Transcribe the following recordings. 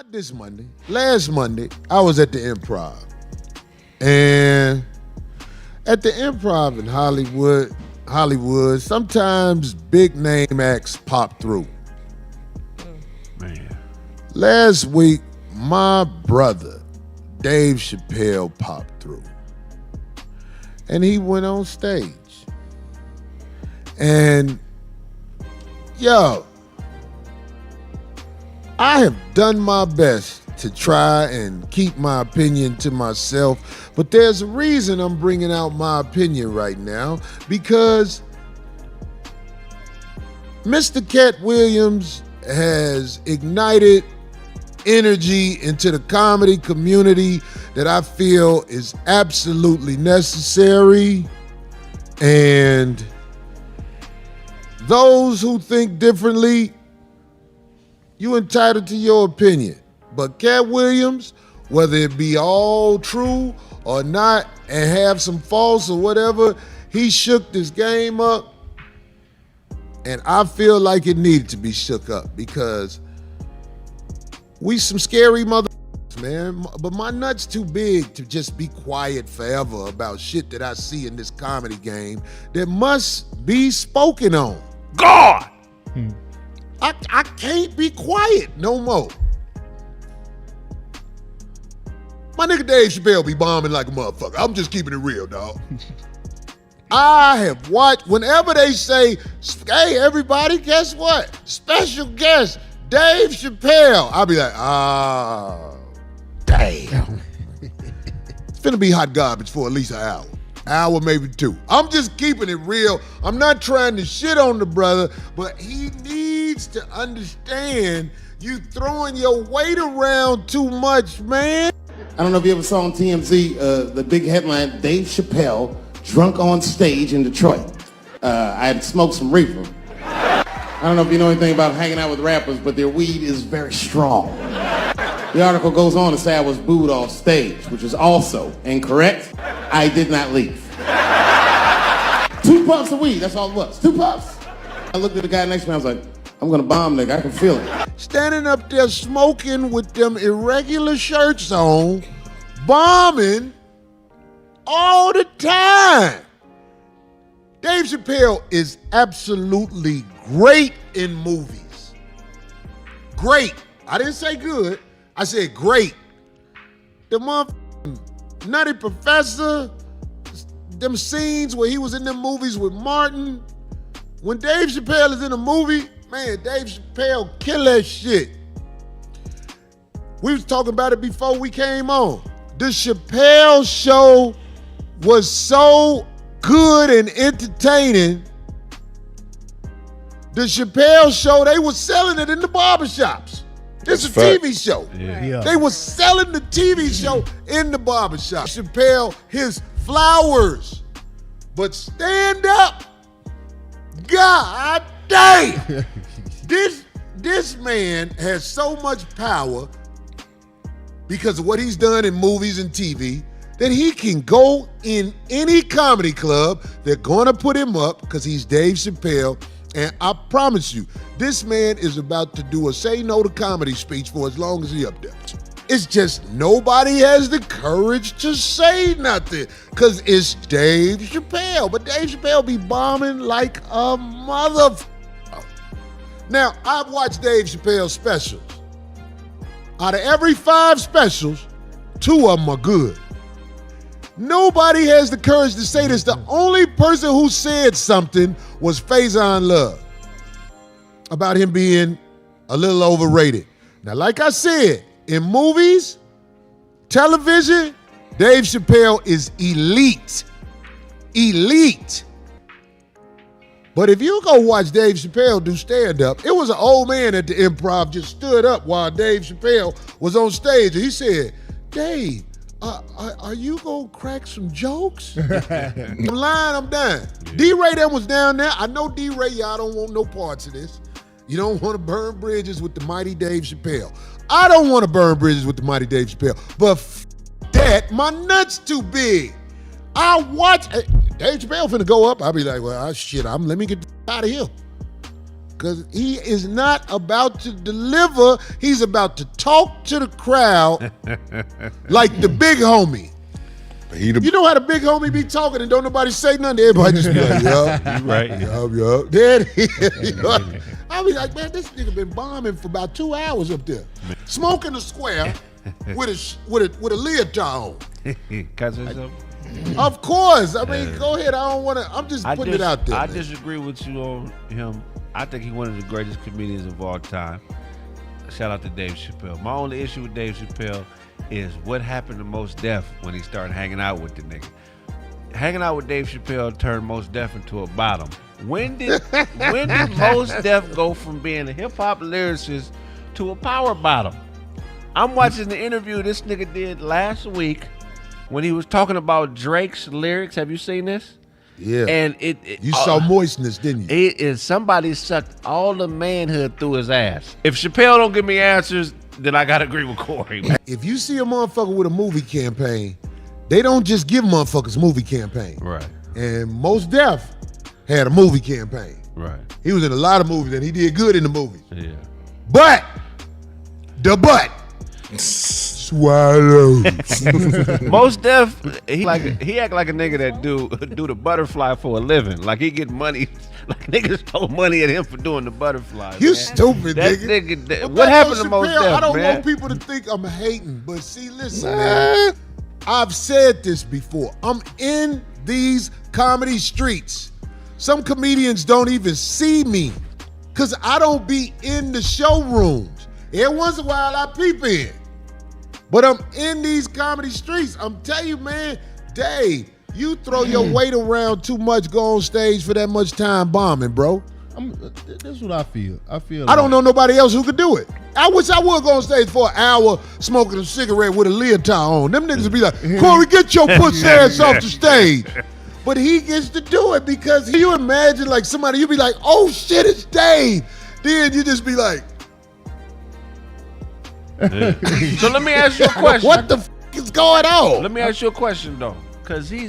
not this Monday, last Monday, I was at the Improv. And at the Improv in Hollywood, sometimes big name acts pop through. Man. Last week, my brother, Dave Chapelle, popped through. And he went on stage. And, yo, I have done my best to try and keep my opinion to myself, but there's a reason I'm bringing out my opinion right now, because Mr. Katt Williams has ignited energy into the comedy community that I feel is absolutely necessary. And those who think differently, you entitled to your opinion. But Katt Williams, whether it be all true or not and have some false or whatever, he shook this game up. And I feel like it needed to be shook up because we some scary motherfuckers, man. But my nut's too big to just be quiet forever about shit that I see in this comedy game that must be spoken on. God! I can't be quiet no more. My nigga Dave Chapelle be bombing like a motherfucker. I'm just keeping it real, dog. I have watched, whenever they say, hey, everybody, guess what? Special guest, Dave Chapelle. I'll be like, damn. It's finna be hot garbage for at least an hour, maybe two. I'm just keeping it real. I'm not trying to shit on the brother, but he needs to understand you throwing your weight around too much, man. I don't know if you ever saw on TMZ the big headline, Dave Chapelle drunk on stage in Detroit. I had smoked some reefer. I don't know if you know anything about hanging out with rappers, but their weed is very strong. The article goes on to say I was booed off stage, which is also incorrect. I did not leave. 2 puffs of weed, that's all it was. 2 puffs. I looked at the guy next to me, I was like, I'm gonna bomb nigga, I can feel it. Standing up there smoking with them irregular shirts on, bombing all the time. Dave Chapelle is absolutely great in movies. Great. I didn't say good, I said great. The motherfucking Nutty Professor, them scenes where he was in them movies with Martin. When Dave Chapelle is in a movie, man, Dave Chapelle kill that shit. We was talking about it before we came on. The Chappelle show was so good and entertaining. The Chappelle show, they were selling it in the barbershops. It's a TV show. Yeah. They were selling the TV show in the barbershop. Chappelle, his flowers. But stand up, God damn. This man has so much power because of what he's done in movies and TV that he can go in any comedy club. They're gonna put him up because he's Dave Chapelle. And I promise you, this man is about to do a say no to comedy speech for as long as he up there. It's just nobody has the courage to say nothing because it's Dave Chapelle. But Dave Chapelle be bombing like a motherfucker. Now, I've watched Dave Chappelle's specials. Out of every 5 specials, 2 of them are good. Nobody has the courage to say this. The only person who said something was Faison Love about him being a little overrated. Now, like I said, in movies, television, Dave Chapelle is elite. Elite. But if you go watch Dave Chapelle do stand-up, it was an old man at the Improv just stood up while Dave Chapelle was on stage. And he said, Dave, are you gonna crack some jokes? I'm lying, I'm done. D-Ray then was down there. I know D-Ray, y'all don't want no parts of this. You don't want to burn bridges with the mighty Dave Chapelle. I don't want to burn bridges with the mighty Dave Chapelle. But that, my nuts too big. I watch, Dave Chapelle finna go up. I'll be like, well, shit, let me get out of here. Because he is not about to deliver. He's about to talk to the crowd like the big homie. You know how the big homie be talking and don't nobody say nothing? Everybody just be like, yup. Right. Yup. There it is. You know? I be like, man, this nigga been bombing for about 2 hours up there. Smoking a square with a leotard on. Of course. I mean, go ahead. I don't want to. I'm just putting it out there. I disagree with you on him. I think he's one of the greatest comedians of all time. Shout out to Dave Chapelle. My only issue with Dave Chapelle is what happened to Mos Def when he started hanging out with the nigga. Hanging out with Dave Chapelle turned Mos Def into a bottom. When did Mos Def go from being a hip hop lyricist to a power bottom? I'm watching the interview this nigga did last week when he was talking about Drake's lyrics. Have you seen this? Yeah. And you saw moistness, didn't you? Somebody sucked all the manhood through his ass. If Chappelle don't give me answers, then I gotta agree with Corey. If you see a motherfucker with a movie campaign, they don't just give motherfuckers movie campaign. Right. And Mos Def had a movie campaign. Right. He was in a lot of movies and he did good in the movies. Yeah. But swallow. Mos Def, he act like a nigga that do the butterfly for a living. Like he get money. Like niggas stole money at him for doing the butterfly. You man. stupid that nigga. What happened to Mos Def, I don't man? want people to think I'm hating, but see, listen, man. I've said this before. I'm in these comedy streets. Some comedians don't even see me because I don't be in the showrooms. Every once in a while I peep in. But I'm in these comedy streets. I'm telling you, man, Dave, you throw your weight around too much, go on stage for that much time bombing, bro. This is what I feel. I don't know nobody else who could do it. I wish I would go on stage for an hour smoking a cigarette with a leotard on. Them niggas would be like, Corey, get your pussy ass off the stage. But he gets to do it because you imagine like somebody, you be like, oh shit, it's Dave. Then you just be like. Yeah. So let me ask you a question. What the f is going on? Let me ask you a question though. Cause he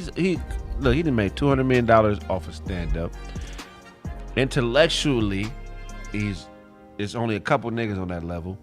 done made $200 million off of stand-up. Intellectually, it's only a couple niggas on that level.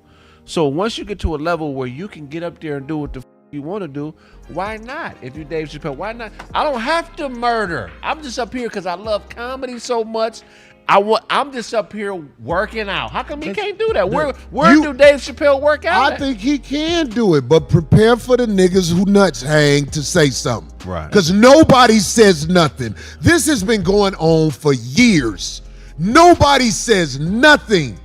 So once you get to a level where you can get up there and do what the you want to do, why not? If you Dave Chappelle, why not? I don't have to murder. I'm just up here because I love comedy so much. I'm just up here working out. How come he can't do that? Where do Dave Chappelle work out? I think he can do it, but prepare for the niggas who nuts hang to say something. Right. Because nobody says nothing. This has been going on for years. Nobody says nothing.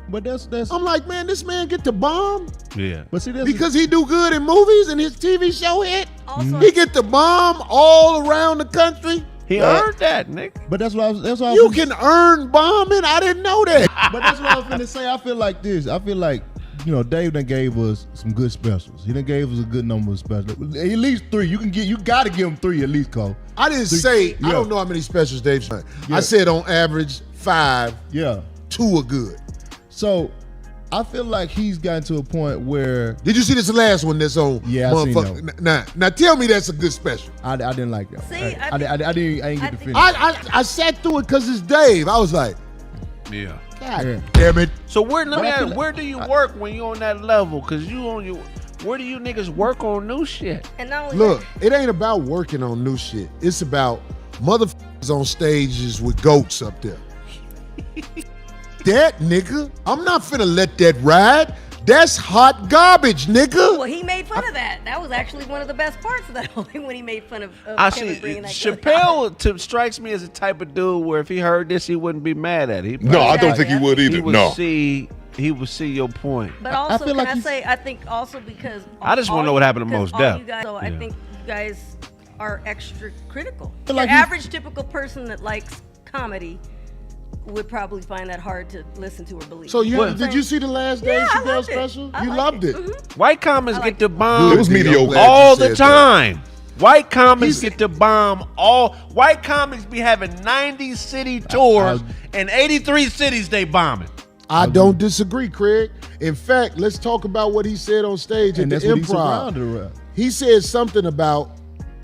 But that's. I'm like, man, this man get to bomb? Yeah. But see, because he do good in movies and his TV show hit? Also, he get to bomb all around the country? He earned that, Nick. But that's what I You can earn bombing? I didn't know that. But that's what I was finna say. I feel like this. I feel like, Dave done gave us some good specials. He done gave us a good number of specials. At least 3. You gotta give him 3 at least, Cole. I didn't say, I don't know how many specials Dave's done. I said on average 5. Yeah. 2 are good. So I feel like he's gotten to a point where. Did you see this last one that's on? Yeah, I seen that. Now tell me that's a good special. I didn't like that. See, I didn't get the finish. I sat through it because it's Dave. I was like, yeah. God damn it. So where do you work when you on that level? Cause where do you niggas work on new shit? And not only Look, it ain't about working on new shit. It's about motherfuckers on stages with goats up there. That nigga, I'm not finna let that ride. That's hot garbage, nigga. Well, he made fun of that. That was actually one of the best parts of that whole thing when he made fun of I Kevin see. bringing that Chappelle strikes me as a type of dude where if he heard this, he wouldn't be mad at it. No, I don't think he would either. He would see your point. But also, I think also because I just want to know what happened to Mos Def. I think you guys are extra critical. The like average typical person that likes comedy would probably find that hard to listen to or believe. So did you see the last Dave Chappelle special? You loved it. Mm-hmm. White comics get to bomb It was mediocre. all the time. White comics get to bomb all. White comics be having 90 city tours, and 83 cities they bombing. I don't disagree, Craig. In fact, let's talk about what he said on stage at the Improv. He said something about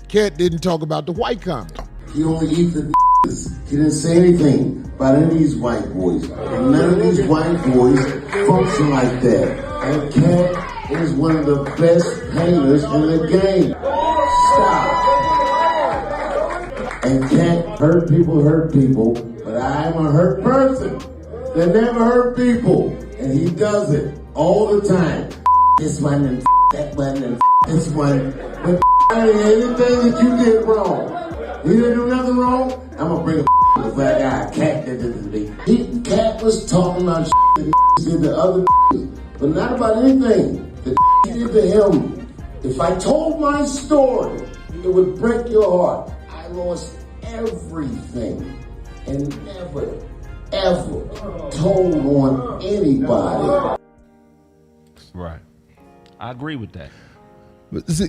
Katt didn't talk about the white comic. You only eat the He didn't say anything about any of these white boys. And none of these white boys function like that. And Katt is one of the best painters in the game. Stop. And Katt hurt people, but I'm a hurt person that never hurt people. And he does it all the time. This one and that one and this one. But anything that you did wrong. He didn't do nothing wrong. I'm gonna bring a black guy. Katt did this to me. Katt was talking about that did to other but not about anything that he did to him. If I told my story, it would break your heart. I lost everything and never, ever told on anybody. Right. I agree with that. But, see,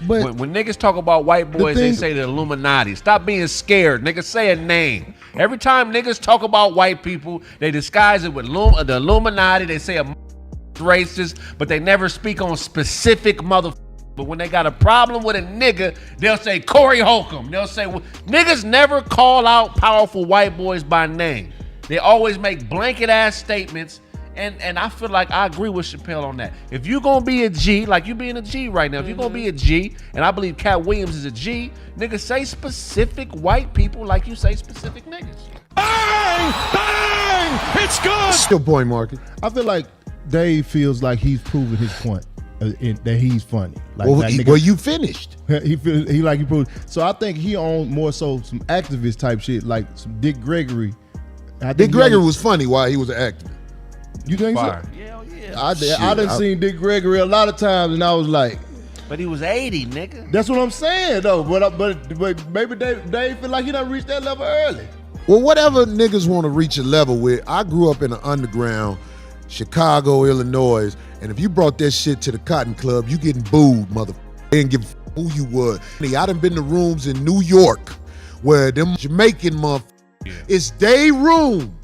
but When niggas talk about white boys, they say the Illuminati. Stop being scared. Niggas say a name. Every time niggas talk about white people, they disguise it with the Illuminati. They say a racist, but they never speak on specific motherfuckers. But when they got a problem with a nigga, they'll say Corey Holcomb. They'll say, well, niggas never call out powerful white boys by name. They always make blanket ass statements. And I feel like I agree with Chappelle on that. If you're going to be a G, like you being a G right now, if you're going to be a G, and I believe Katt Williams is a G, nigga, say specific white people like you say specific niggas. Bang! Bang! It's good! Still point, Marcus. I feel like Dave feels like he's proven his point that he's funny. Like, Well, you finished. he proved. So I think he on more so some activist type shit, like some Dick Gregory. Dick Gregory was funny while he was an actor. You think Fire. so? Yeah, yeah. I done seen Dick Gregory a lot of times, and I was like, But he was 80, nigga. that's what I'm saying though. But maybe Dave feel like he done reached that level early. Well, whatever niggas want to reach a level with, I grew up in the underground, Chicago, Illinois, and if you brought that shit to the Cotton Club, you getting booed, motherfucker. They didn't give a who you were. I done been to rooms in New York where them Jamaican motherfuckers, it's they room,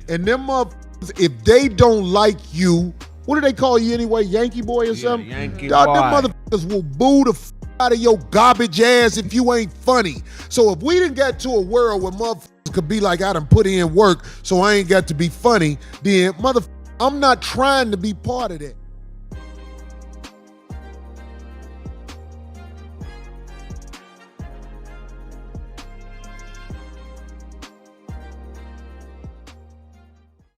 and them motherfuckers, if they don't like you, what do they call you anyway, Yankee boy or something? Yankee Dog, boy. them motherfuckers will boo the out of your garbage ass if you ain't funny. So if we didn't get to a world where motherfuckers could be like, I done put in work, so I ain't got to be funny, then motherfucker, I'm not trying to be part of that.